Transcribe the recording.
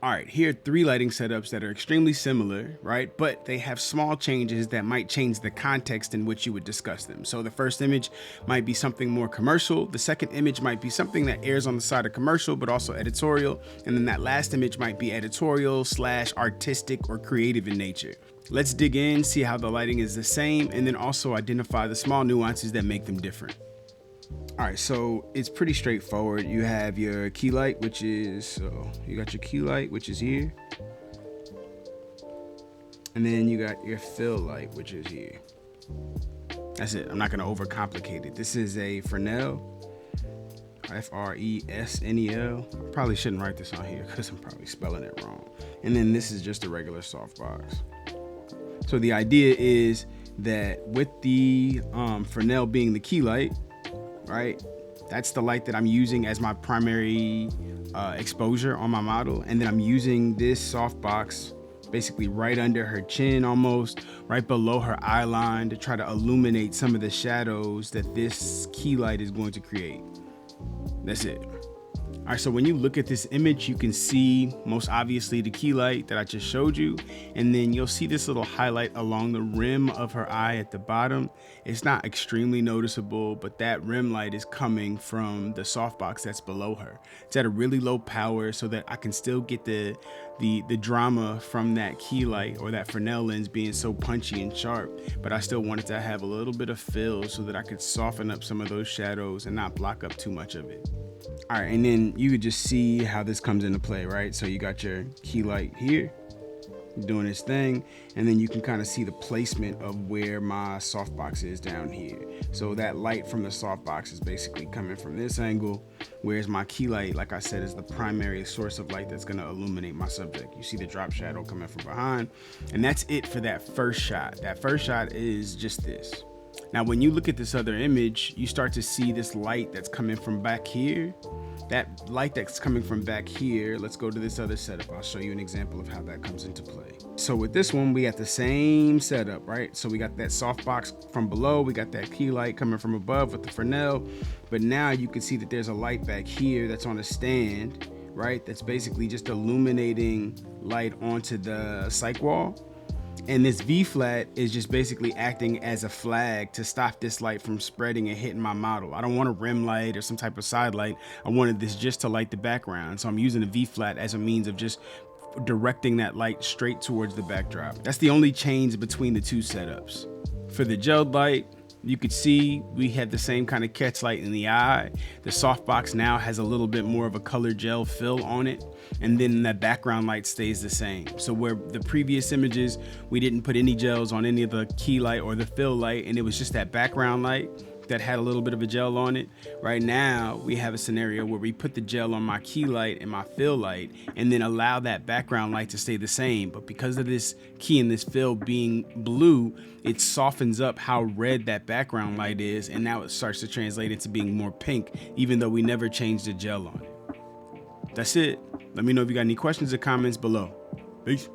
All right, here are 3 lighting setups that are extremely similar, right? But they have small changes that might change the context in which you would discuss them. So the first image might be something more commercial. The second image might be something that airs on the side of commercial, but also editorial. And then that last image might be editorial / artistic or creative in nature. Let's dig in, see how the lighting is the same, and then also identify the small nuances that make them different. All right, so it's pretty straightforward. You have your key light, which is, so you got your key light, which is here. And then you got your fill light, which is here. That's it. I'm not gonna overcomplicate it. This is a Fresnel, Fresnel. Probably shouldn't write this on here because I'm probably spelling it wrong. And then this is just a regular softbox. So the idea is that with the Fresnel being the key light, right? That's the light that I'm using as my primary exposure on my model. And then I'm using this softbox basically right under her chin, almost right below her eye line, to try to illuminate some of the shadows that this key light is going to create. That's it. All right, so when you look at this image, you can see most obviously the key light that I just showed you, and then you'll see this little highlight along the rim of her eye at the bottom. It's not extremely noticeable, but that rim light is coming from the softbox that's below her. It's at a really low power so that I can still get the drama from that key light or that Fresnel lens being so punchy and sharp, but I still wanted to have a little bit of fill so that I could soften up some of those shadows and not block up too much of it. All right, and then you could just see how this comes into play, right? So you got your key light here doing its thing, and then you can kind of see the placement of where my softbox is down here. So that light from the softbox is basically coming from this angle, whereas my key light, like I said, is the primary source of light that's gonna illuminate my subject. You see the drop shadow coming from behind, and that's it for that first shot. That first shot is just this. Now, when you look at this other image, you start to see this light that's coming from back here. That light that's coming from back here, let's go to this other setup. I'll show you an example of how that comes into play. So with this one, we got the same setup, right? So we got that softbox from below, we got that key light coming from above with the Fresnel, but now you can see that there's a light back here that's on a stand, right? That's basically just illuminating light onto the cyc wall. And this V flat is just basically acting as a flag to stop this light from spreading and hitting my model. I don't want a rim light or some type of side light. I wanted this just to light the background. So I'm using a V flat as a means of just directing that light straight towards the backdrop. That's the only change between the two setups. For the gelled light, you could see we had the same kind of catch light in the eye. The softbox now has a little bit more of a colored gel fill on it, and then the background light stays the same. So where the previous images, we didn't put any gels on any of the key light or the fill light, and it was just that background light that had a little bit of a gel on it. Right now, we have a scenario where we put the gel on my key light and my fill light, and then allow that background light to stay the same. But because of this key and this fill being blue, it softens up how red that background light is, and now it starts to translate into being more pink, even though we never changed the gel on it. That's it. Let me know if you got any questions or comments below. Peace.